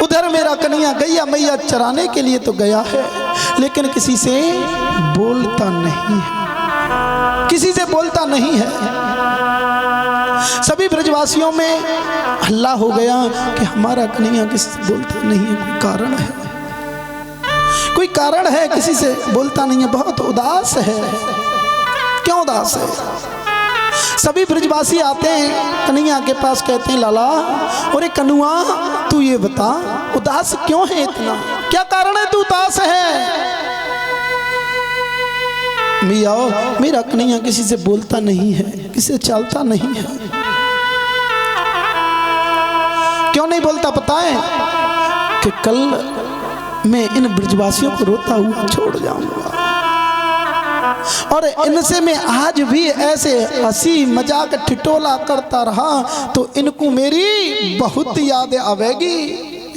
उधर मेरा कन्हैया गैया मैया चराने के लिए तो गया है, लेकिन किसी से बोलता नहीं है, किसी से बोलता नहीं है। सभी ब्रजवासियों में हल्ला हो गया कि हमारा कन्हैया किसी से बोलता नहीं है, कोई कारण है, कोई कारण है, किसी से बोलता नहीं है, बहुत उदास है। क्यों उदास है? सभी ब्रजवासी आते हैं कन्हैया के पास, कहते हैं लाला और कन्हुआ तू ये बता उदास क्यों है इतना, क्या कारण है तू उदास है? मिया मेरा कन्हैया किसी से बोलता नहीं है, किसी से चलता नहीं है। क्यों नहीं बोलता पता है? कि कल मैं इन ब्रजवासियों को रोता हुआ छोड़ जाऊंगा और इनसे मैं आज भी ऐसे हंसी मजाक ठिठोला करता रहा तो इनको मेरी बहुत याद आवेगी,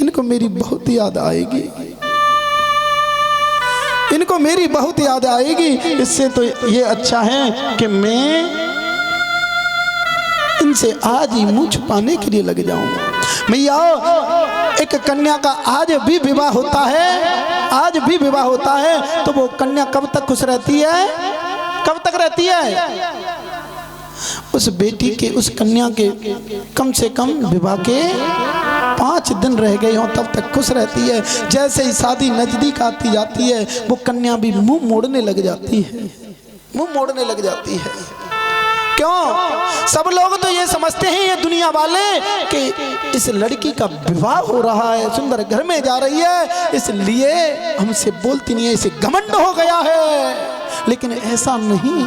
इनको मेरी बहुत याद आएगी, इनको मेरी बहुत याद आएगी। इससे तो ये अच्छा है कि मैं इनसे आज ही मुंह छुपाने के लिए लग जाऊंगा। मैया एक कन्या का आज भी विवाह होता है, आज भी विवाह होता है तो वो कन्या कब तक खुश रहती है, कब तक रहती है? उस बेटी के, उस कन्या के कम से कम विवाह के 5 दिन रह गए हों तब तक खुश रहती है। जैसे ही शादी नजदीक आती जाती है वो कन्या भी मुंह मोड़ने लग जाती है, मुंह मोड़ने लग जाती है। क्यों? सब लोग तो ये समझते हैं ये दुनिया वाले कि इस लड़की का विवाह हो रहा है, सुंदर घर में जा रही है, इसलिए हमसे बोलती नहीं है, इसे घमंड हो गया है। लेकिन ऐसा नहीं,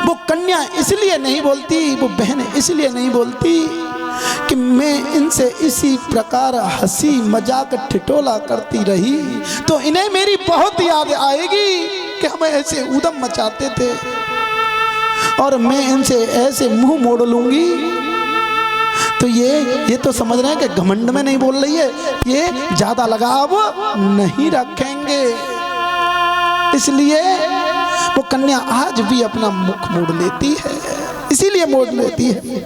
वो कन्या इसलिए नहीं बोलती, वो बहन इसलिए नहीं बोलती कि मैं इनसे इसी प्रकार हंसी मजाक ठिठोला करती रही तो इन्हें मेरी बहुत याद आएगी कि हम ऐसे उदम मचाते थे और मैं इनसे ऐसे मुंह मोड़ लूंगी। तो ये तो समझ रहे हैं कि घमंड में नहीं बोल रही है, ये ज्यादा लगाव नहीं रखेंगे, इसलिए वो कन्या आज भी अपना मुख मोड़ लेती है, इसीलिए मोड़ लेती है।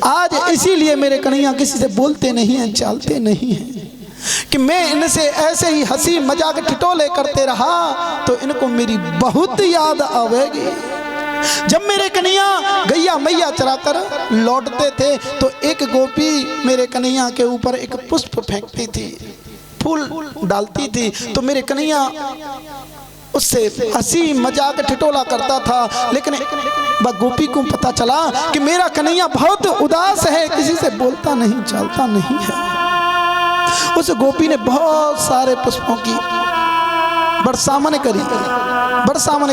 आज इसीलिए मेरे कन्हैया किसी से बोलते नहीं हैं, चालते नहीं हैं कि मैं इनसे ऐसे ही हंसी मजाक ठिठोले करते रहा तो इनको मेरी बहुत याद आवेगी। जब मेरे कन्हैया गैया मैया चराकर लौटते थे तो एक गोपी मेरे कन्हैया के ऊपर एक पुष्प फेंकती थी, फूल डालती थी, तो मेरे कन्हैया उससे हंसी मजाक ठिठोला करता था। लेकिन वह गोपी को पता चला कि मेरा कन्हैया बहुत उदास है, किसी से बोलता नहीं चालता नहीं है। उस गोपी ने बहुत सारे पुष्पों की बरसामन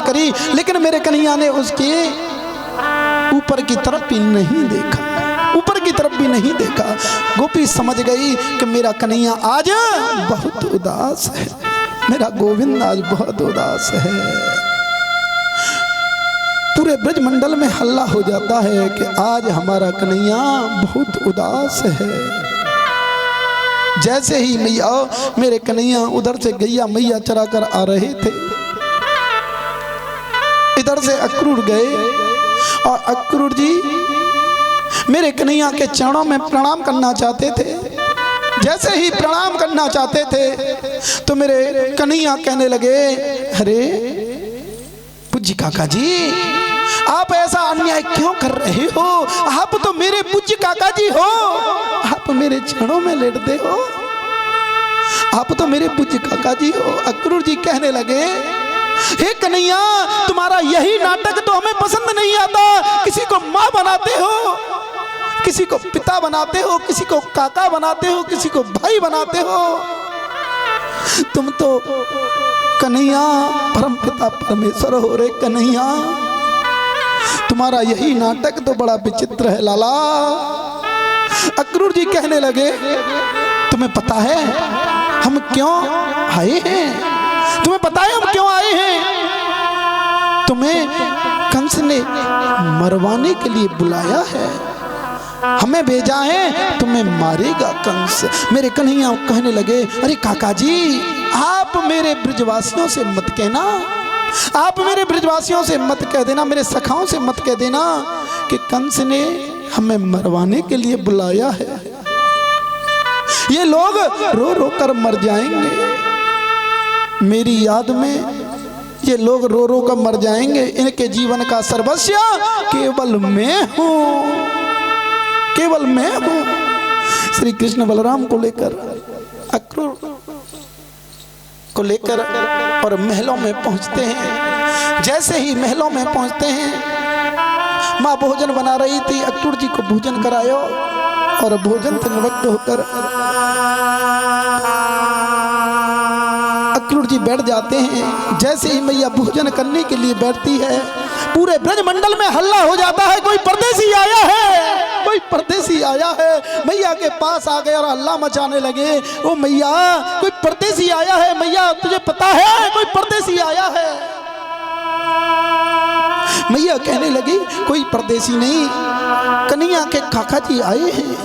करी, लेकिन मेरे कन्हैया ने उसके ऊपर की तरफ भी नहीं देखा, ऊपर की तरफ भी नहीं देखा। गोपी समझ गई कि मेरा कन्हैया आज बहुत उदास है, मेरा गोविंद आज बहुत उदास है। पूरे ब्रजमंडल में हल्ला हो जाता है कि आज हमारा कन्हैया बहुत उदास है। जैसे ही मैया मेरे कन्हैया उधर से गैया मैया चरा कर आ रहे थे, इधर से अक्रूर गए और अक्रूर जी मेरे कन्हैया के चरणों में प्रणाम करना चाहते थे। जैसे ही प्रणाम करना चाहते थे तो मेरे कन्हैया कहने लगे, अरे पूज्य काका जी आप ऐसा अन्याय क्यों कर रहे हो? आप तो मेरे पूज्य काका जी हो, आप मेरे चरणों में लेटते हो, आप तो मेरे पूज्य काका जी हो। अक्रूर जी कहने लगे, हे कन्हैया तुम्हारा यही नाटक तो हमें पसंद नहीं आता। किसी को माँ बनाते हो, किसी को पिता बनाते हो, किसी को काका बनाते हो, किसी को भाई बनाते हो। तुम तो कन्हैया परम पिता परमेश्वर हो रे कन्हैया, तुम्हारा यही नाटक तो बड़ा विचित्र है लाला। अक्रूर जी कहने लगे, तुम्हें पता है हम क्यों आए हैं? तुम्हें पता है हम क्यों आए हैं? तुम्हें कंस ने मरवाने के लिए बुलाया है, हमें भेजा है, तुम्हें मारेगा कंस। मेरे कन्हैया कहने लगे, अरे काका जी आप मेरे ब्रजवासियों से मत कहना, आप मेरे ब्रजवासियों से मत कह देना, मेरे सखाओं से मत कह देना कि कंस ने हमें मरवाने के लिए बुलाया है। ये लोग रो रो कर मर जाएंगे, मेरी याद में ये लोग रो रो कर मर जाएंगे। इनके जीवन का सर्वस्व केवल मैं हूँ, केवल मैं हूँ। श्री कृष्ण बलराम को लेकर अक्रूर को लेकर और महलों में पहुंचते हैं। जैसे ही महलों में पहुंचते हैं, माँ भोजन बना रही थी, अक्रूर जी को भोजन करायो और भोजन से निवृत्त होकर अक्रूर जी बैठ जाते हैं। जैसे ही मैया भोजन करने के लिए बैठती है, पूरे ब्रजमंडल में हल्ला हो जाता है, कोई परदेसी आया है, कोई परदेसी आया है। मैया के पास आ गए और हल्ला मचाने लगे, ओ मैया कोई परदेसी आया है, मैया तुझे पता है कोई परदेसी आया है। मैया कहने लगी कोई परदेसी नहीं, कन्हैया के काका जी आए हैं,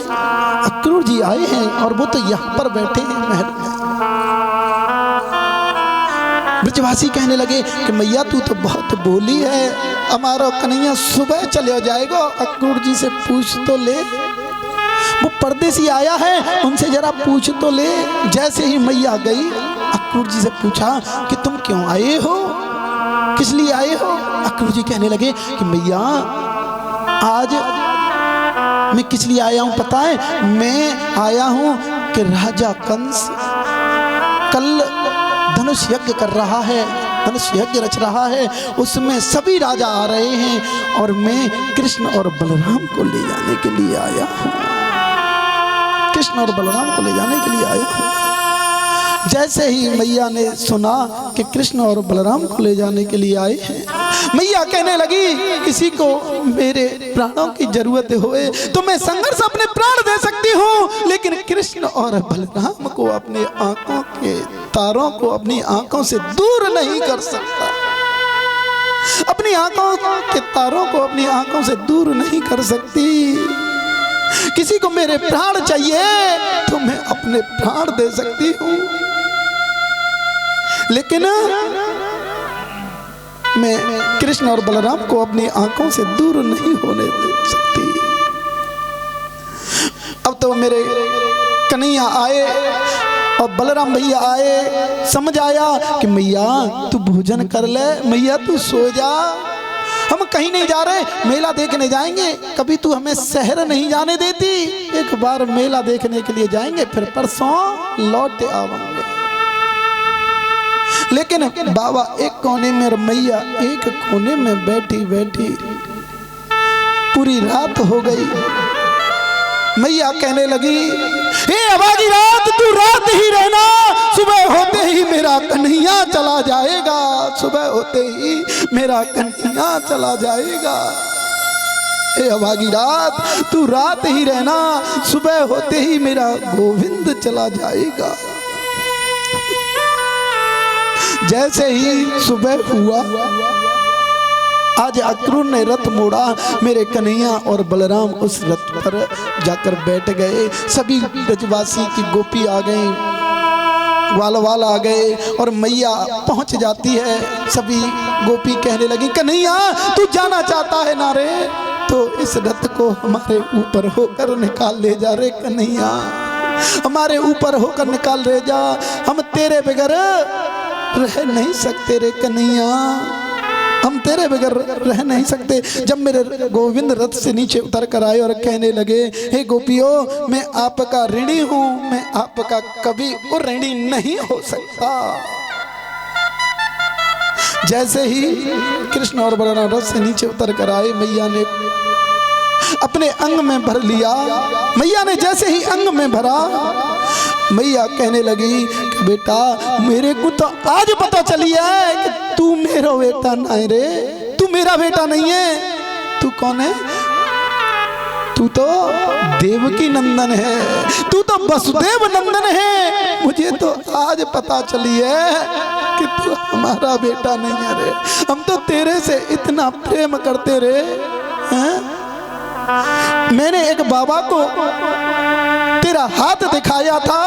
अक्रूर जी आए हैं और वो तो यहाँ पर बैठे हैं महल में। ब्रजवासी कहने लगे कि मैया तू तो बहुत बोली है, हमारा कन्हैया सुबह चले जाएगा, अक्रूर जी से पूछ तो ले, वो परदेसी आया है उनसे जरा पूछ तो ले। जैसे ही मैया गई, अक्रूर जी से पूछा कि तुम क्यों आए हो, किस लिए आए हो। अक्रूर जी कहने लगे कि मैया आज मैं किस लिए आया हूं पता है, मैं आया हूं कि राजा कंस कल धनुष यज्ञ कर रहा है, धनुष यज्ञ रच रहा है, उसमें सभी राजा आ रहे हैं और मैं कृष्ण और बलराम को ले जाने के लिए आया हूं, कृष्ण और बलराम को ले जाने के लिए आया हूं। जैसे ही मैया ने सुना कि कृष्ण और बलराम को ले जाने के लिए आए हैं, मैया कहने लगी किसी को मेरे प्राणों की जरूरत होए तो मैं संघर्ष अपने प्राण दे सकती हूँ, लेकिन कृष्ण और बलराम को अपने आंखों के तारों को अपनी आंखों से दूर नहीं कर सकता, अपनी आंखों के तारों को अपनी आंखों से दूर नहीं कर सकती। किसी को मेरे प्राण चाहिए तो मैं अपने प्राण दे सकती हूँ, लेकिन मैं कृष्ण और बलराम को अपनी आंखों से दूर नहीं होने दे सकती। अब तो मेरे कन्हैया आए और बलराम भैया आए, समझ आया कि मैया तू भोजन कर ले, मैया तू सो जा, हम कहीं नहीं जा रहे, मेला देखने जाएंगे, कभी तू हमें शहर नहीं जाने देती, एक बार मेला देखने के लिए जाएंगे फिर परसों लौट आवेंगे। लेकिन बाबा एक कोने में और मैया एक कोने में बैठी बैठी पूरी रात हो गई। मैया कहने लगी हे अभागी रात, तू रात ही रहना, सुबह होते ही मेरा कन्हैया चला जाएगा, सुबह होते ही मेरा कन्हैया चला जाएगा। हे अभागी रात, तू रात ही रहना, सुबह होते ही मेरा गोविंद चला जाएगा। जैसे ही सुबह हुआ, आज अक्रूर ने रथ मोड़ा, मेरे कन्हैया और बलराम उस रथ पर जाकर बैठ गए। सभी ब्रजवासी की गोपी आ गई, ग्वालवाल आ गए और मैया पहुंच जाती है। सभी गोपी कहने लगी कन्हैया तू जाना चाहता है ना रे, तो इस रथ को हमारे ऊपर होकर निकाल ले जा रे कन्हैया, हमारे ऊपर होकर निकाल ले जा, हम तेरे बगैर रह नहीं सकते रे कन्हैया, हम तेरे बगैर रह नहीं सकते। जब मेरे गोविंद रथ से नीचे उतर कर आए और कहने लगे हे गोपियों, मैं आपका ऋणी हूँ, मैं आपका कभी ऋणी नहीं हो सकता। जैसे ही कृष्ण और बलराम रथ से नीचे उतर कर आए, मैया ने अपने अंग में भर लिया। मैया ने जैसे ही अंग में भरा, मैया कहने लगी कि बेटा मेरे को तो आज पता चली है कि तू मेरा बेटा नहीं रे, तू मेरा बेटा नहीं है। तू कौन है? तू तो देवकी नंदन है, तू तो वसुदेव नंदन है। मुझे तो आज पता चली है कि तू हमारा बेटा नहीं है रे, हम तो तेरे से इतना प्रेम करते रे हैं? मैंने एक बाबा को तेरा हाथ दिखाया था,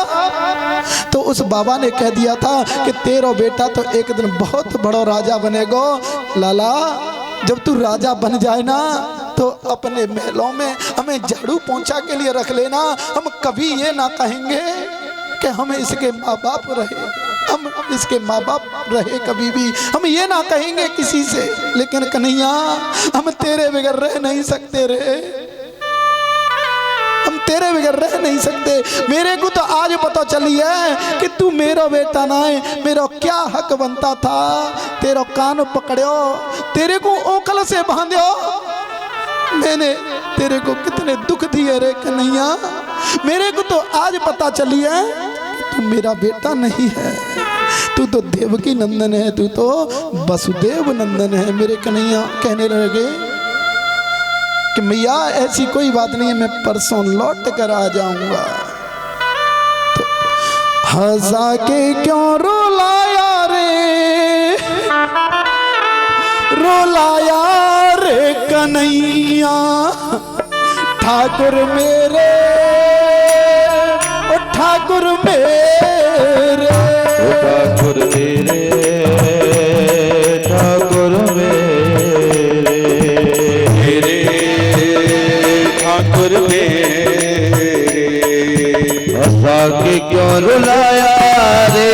तो उस बाबा ने कह दिया था कि तेरा बेटा तो एक दिन बहुत बड़ा राजा बनेगा। लाला जब तू राजा बन जाए ना, तो तो अपने महलों में हमें झाड़ू पोंछा के लिए रख लेना। हम कभी ये ना कहेंगे कि हम इसके माँ बाप रहे, हम इसके माँ बाप रहे, कभी भी हम ये ना कहेंगे किसी से। लेकिन कन्हैया हम तेरे बगैर रह नहीं सकते रे, हम तेरे बगैर रह नहीं सकते। मेरे को तो आज पता चली है कि तू मेरा बेटा ना है। मेरा क्या हक बनता था, तेरा कान पकड़ो, तेरे को ओखल से बांधो। मैंने तेरे को कितने दुख दिए रे कन्हैया। मेरे को तो आज पता चली है तू मेरा बेटा नहीं है, तू तो देवकी नंदन है, तू तो वसुदेव नंदन है। मेरे कन्हैया कहने लगे कि मैया ऐसी कोई बात नहीं है, मैं परसों लौट कर आ जाऊंगा। तो हंसा के क्यों रुलाया रे, रुलाया रे कन्हैया ठाकुर मेरे, ओ ठाकुर मेरे, ठाकुर मेरे, ठाकुर मेरे, मेरे ठाकुर मेरे। हंसा के क्यों रुलाया रे,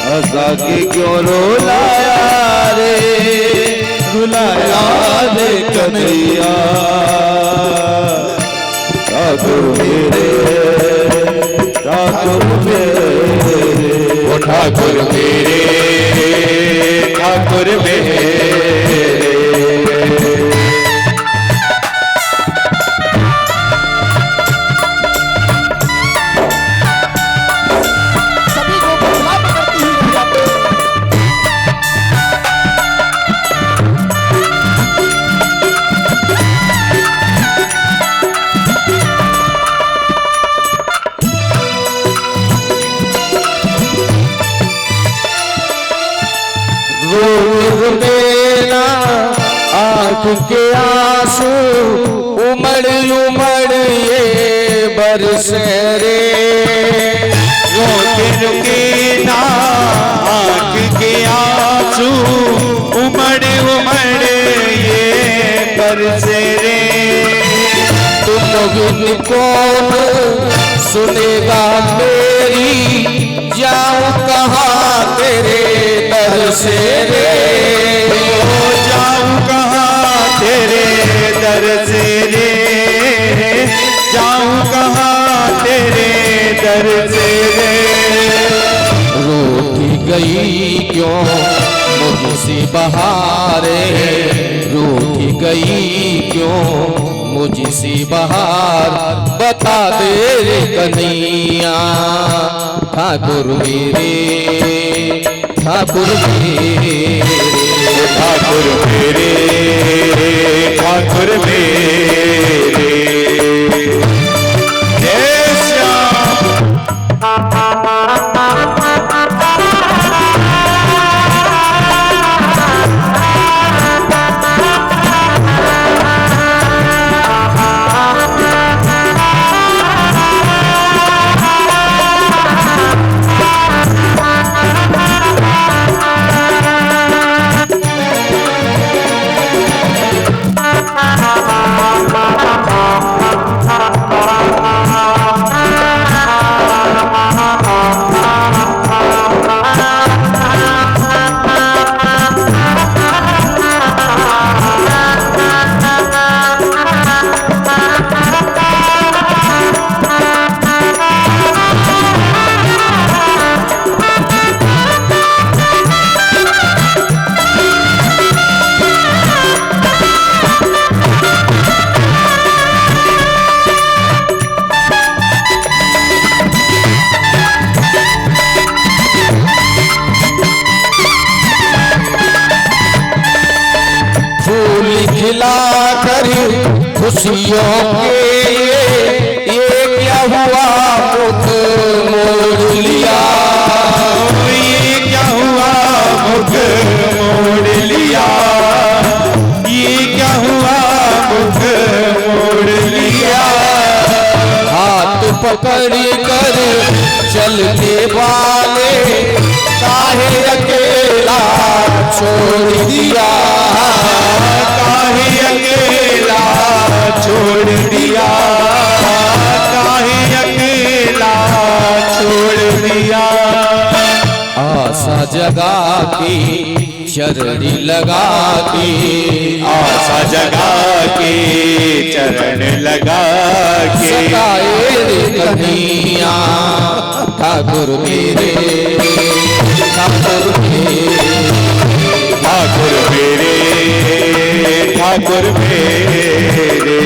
हंसा के क्यों रुलाया रे, रुलाया रे कन्हैया ठाकुर मेरे, ठाकुर मेरे, ओ ठाकुर मेरे, ठाकुर मेरे। सभी को गुलाब करती हुई जाती है। मेरा आँख के आंसू उमड़ उमड़ ये बरसे रे, रोके रुके ना आँख के आंसू उमड़ उमड़ ये बरसे रे। तुम कौन सुनेगा मेरी, जाऊं कहाँ तेरे दर से रे, जाऊं कहाँ तेरे दर से रे, जाऊं कहाँ तेरे दर से रे। रूठी गई क्यों मुझसे बहारे, रूठी गई क्यों मुझसे बहार, बता दे रे कन्हैया ठाकुर मेरे, ठाकुर मेरे, ठाकुर मेरे, ठाकुर मेरे। जय श्याम। खुशियों के ये क्या हुआ मुख मोड़ लिया, ये क्या हुआ मुख मोड़ लिया, ये क्या हुआ मुख मोड़ लिया। हाथ पकड़ कर चलने वाले काहे अकेला छोड़ दिया, काहे अकेला छोड़ दिया, काहे अकेला छोड़ दिया। आशा जगा के चरण लगा के, आशा जगा के चरण लगा के, सताए रे कन्हैया ठाकुर मेरे, ठाकुर मेरे, ठाकुर मेरे, ठाकुर मेरे।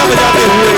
बजाते हुए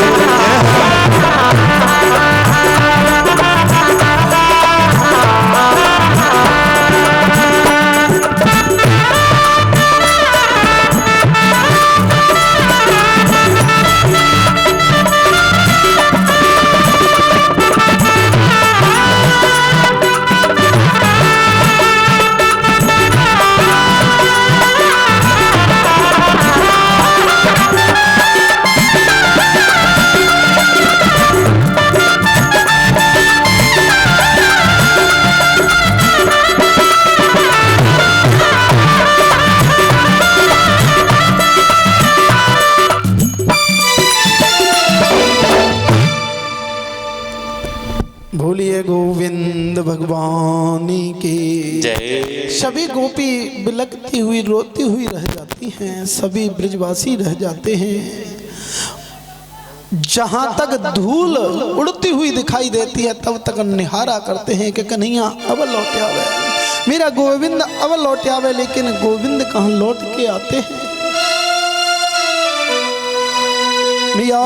बोलिए गोविंद भगवान की जय। सभी गोपी बिलखती हुई रोती हुई रह जाती हैं, सभी ब्रजवासी रह जाते हैं। जहां तक धूल उड़ती हुई दिखाई देती है तब तक निहारा करते हैं कि कन्हैया अब लौट आवे, मेरा गोविंद अब लौट आवे। लेकिन गोविंद कहाँ लौट के आते हैं भैया।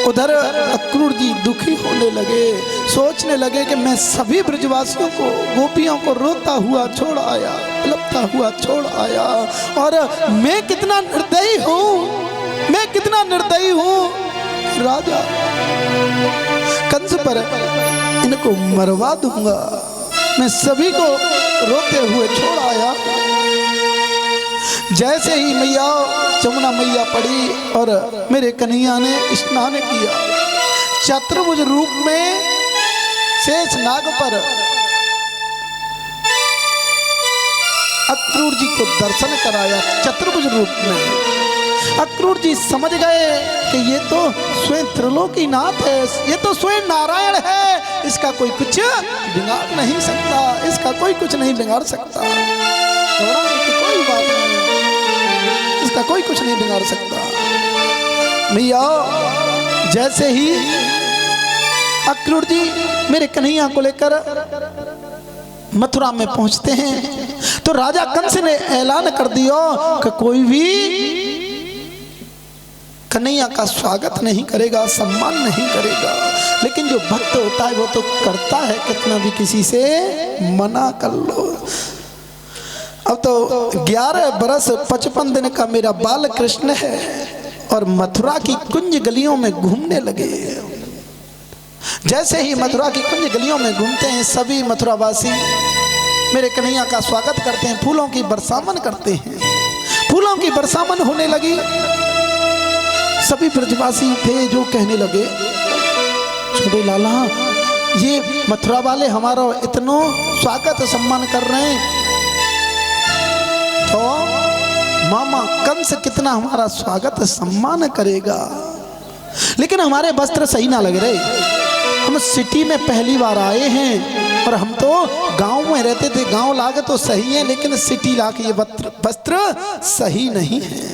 उधर अक्रूर जी दुखी होने लगे, सोचने लगे कि मैं सभी ब्रजवासियों को, गोपियों को रोता हुआ छोड़ आया, लपता हुआ छोड़ आया, और मैं कितना निर्दयी हूँ, मैं कितना निर्दयी हूँ। राजा कंस पर इनको मरवा दूंगा, मैं सभी को रोते हुए छोड़ आया। जैसे ही मैया जमुना मैया पड़ी और मेरे कन्हैया ने स्नान किया, चतुर्भुज रूप में शेष नाग पर अक्रूर जी को दर्शन कराया। चतुर्भुज रूप में अक्रूर जी समझ गए कि ये तो स्वयं त्रिलोकीनाथ है, ये तो स्वयं नारायण है, इसका कोई कुछ बिगाड़ नहीं सकता, इसका कोई कुछ नहीं बिगाड़ सकता, कोई बात नहीं, इसका कोई कुछ नहीं बिगाड़ सकता। भैया जैसे ही अक्रूर जी मेरे कन्हैया को लेकर मथुरा में पहुंचते हैं तो राजा कंस ने ऐलान कर दिया कि कोई भी कन्हैया का स्वागत नहीं करेगा, सम्मान नहीं करेगा। लेकिन जो भक्त होता है वो तो करता है, कितना भी किसी से मना कर लो। अब तो 11 बरस 55 दिन का मेरा बाल कृष्ण है और मथुरा की कुंज गलियों में घूमने लगे। जैसे ही मथुरा की कुंज गलियों में घूमते हैं, सभी मथुरावासी मेरे कन्हैया का स्वागत करते हैं, फूलों की बरसामन करते हैं। फूलों की बरसामन होने लगी, सभी ब्रजवासी थे जो कहने लगे, छोटे लाला ये मथुरा वाले हमारा इतना स्वागत सम्मान कर रहे हैं, तो मामा कंस कितना हमारा स्वागत सम्मान करेगा। लेकिन हमारे वस्त्र सही ना लग रहे, हम सिटी में पहली बार आए हैं और हम तो गांव में रहते थे, गांव लाके तो सही है, लेकिन सिटी लाके ये वस्त्र सही नहीं है,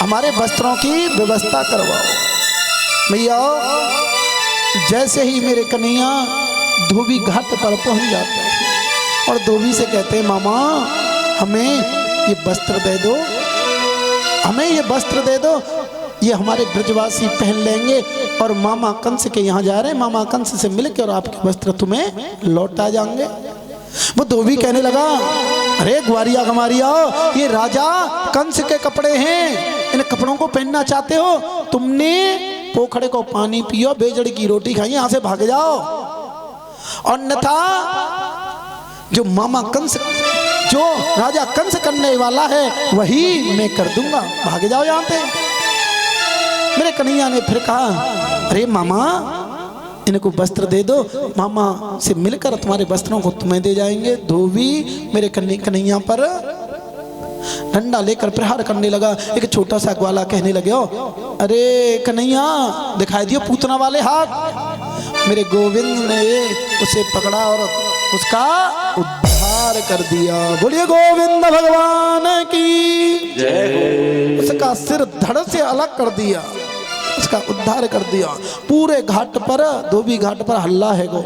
हमारे वस्त्रों की व्यवस्था करवाओ। भैया जैसे ही मेरे कन्हैया धोबी घाट पर पहुंच जाते हैं और धोबी से कहते हैं, मामा हमें ये वस्त्र दे दो, हमें ये वस्त्र दे दो, ये हमारे ब्रजवासी पहन लेंगे और मामा कंस के यहाँ जा रहे हैं, मामा कंस से मिलकर और आपके वस्त्र तुम्हें लौटा जाएंगे। वो धोबी कहने लगा, अरे ग्वारिया गमारिया, ये राजा कंस के कपड़े हैं, इन कपड़ों को पहनना चाहते हो, तुमने पोखड़े को पानी पियो, बेजड़ की रोटी खाइए, यहाँ से भाग जाओ, और अन्यथा जो मामा कंस, जो राजा कंस करने वाला है वही मैं कर दूंगा, भाग जाओ यहां से। मेरे कन्हैया ने फिर कहा, अरे मामा इनको वस्त्र दे दो, मामा से मिलकर तुम्हारे वस्त्रों को तुम्हें दे जाएंगे। धोबी मेरे कन्हैया पर डंडा लेकर प्रहार करने लगा। एक छोटा सा ग्वाला कहने लगे, अरे कन्हैया दिखाई दियो पूतना वाले हाथ। मेरे गोविंद ने उसे पकड़ा और उसका उद्धार कर दिया। बोलिए गोविंद भगवान की जय। उसका सिर धड़ से अलग कर दिया, उसका उद्धार कर दिया। पूरे घाट पर, धोबी घाट पर हल्ला है गो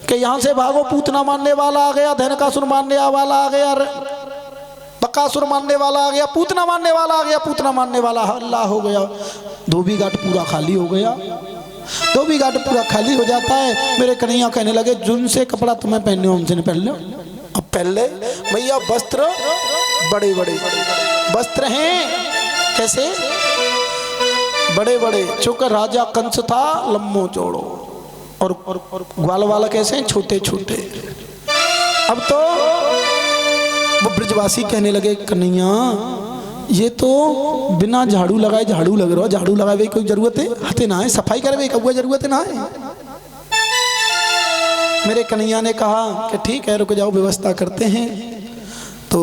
कि यहां से भागो, पूतना मारने वाला आ गया, धनकासुर मारने वाला आ गया, बकासुर मारने वाला आ गया, पूतना मारने वाला आ गया, पूतना मारने वाला। हल्ला हो गया, धोबी घाट पूरा खाली हो गया। धोबी घाट पूरा खाली हो जाता है। मेरे कन्हैया कहने लगे, जुन से कपड़ा तुम्हें पहने हो हमसे नहीं पहन लो। अब पहले भैया वस्त्र बड़े बड़े वस्त्र हैं, कैसे बड़े बड़े, चूंकि राजा कंस था लम्बो चौड़ो, और ग्वाल वाला कैसे हैं, छोटे छोटे। अब तो वो ब्रजवासी कहने लगे, कन्हैया ये तो बिना झाड़ू लगाए झाड़ू लग रहा, झाड़ू लगावे कोई जरूरत है, हते ना है, सफाई करे कोई जरूरत ना है। मेरे कन्हैया ने कहा कि ठीक है रुक जाओ, व्यवस्था करते हैं। तो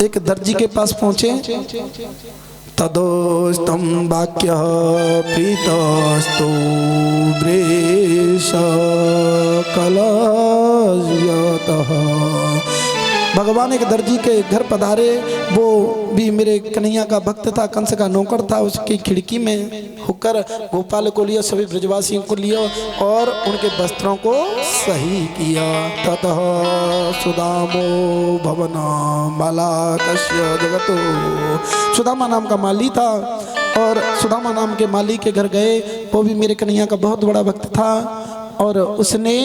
एक दर्जी के पास पहुंचे। तदोस्तम वाक्य प्रीतस्तु वृष कलयतः। भगवान एक दर्जी के घर पधारे। वो भी मेरे कन्हैया का भक्त था, कंस का नौकर था। उसकी खिड़की में होकर गोपाल को लिया, सभी ब्रजवासियों को लिया और उनके वस्त्रों को सही किया। ततः सुदामो भवना माला कश्य जगतो। सुदामा नाम का माली था और सुदामा नाम के माली के घर गए। वो भी मेरे कन्हैया का बहुत बड़ा भक्त था और उसने,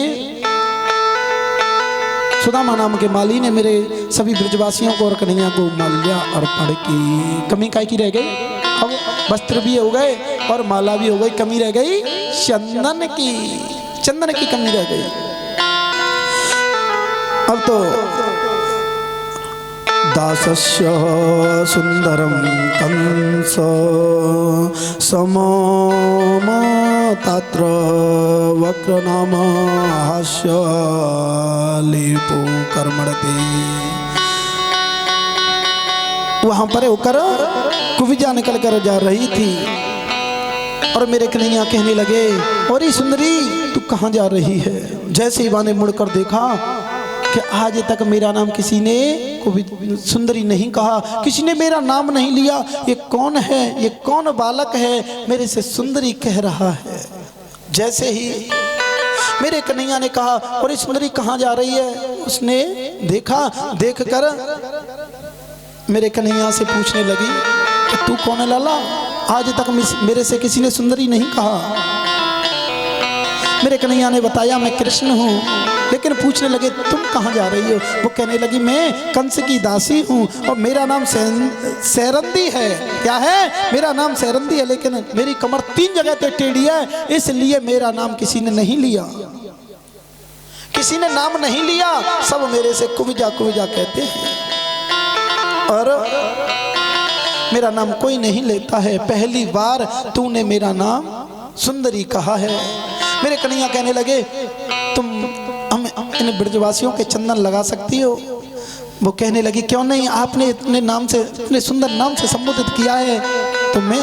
सुदामा नाम के माली ने मेरे सभी ब्रजवासियों को और कन्हैया को माल्या अर्पण की। कमी काय की रह गई? अब वस्त्र भी हो गए और माला भी हो गई, कमी रह गई चंदन की। चंदन की कमी रह गई। अब तो दासस्य सुंदरम कंस समम तत्र वक्र नाम हास्य लिपु कर्मणते। वहां पर होकर कुविजा निकल कर जा रही थी और मेरे कन्हैया कहने लगे, और सुंदरी तू कहाँ जा रही है? जैसे ही ने मुड़कर देखा कि आज तक मेरा नाम किसी ने सुंदरी नहीं कहा, किसी ने मेरा नाम नहीं लिया। ये कौन है? ये कौन बालक है मेरे से सुंदरी कह रहा है? जैसे ही मेरे कन्हैया ने कहा, और सुंदरी कहाँ जा रही है? उसने देखा, देखकर मेरे कन्हैया से पूछने लगी कि तू कौन है लाला? आज तक मेरे से किसी ने सुंदरी नहीं कहा। मेरे कन्हैया ने बताया मैं कृष्ण हूँ। लेकिन पूछने लगे तुम कहाँ जा रही हो? वो कहने लगी मैं कंस की दासी हूँ और मेरा नाम सैरंदी है। क्या है? मेरा नाम सैरंदी है, लेकिन मेरी कमर 3 जगह पे टेढ़ी है, इसलिए मेरा नाम किसी ने नहीं लिया। किसी ने नाम नहीं लिया, सब मेरे से कुविजा कुविजा कहते हैं और मेरा नाम कोई नहीं लेता है। पहली बार तूने मेरा नाम सुंदरी कहा है। मेरे कन्हैया कहने लगे तुम हम इन ब्रजवासियों के चंदन लगा सकती हो? वो कहने लगी क्यों नहीं, आपने इतने नाम से, इतने सुंदर नाम से संबोधित किया है तो मैं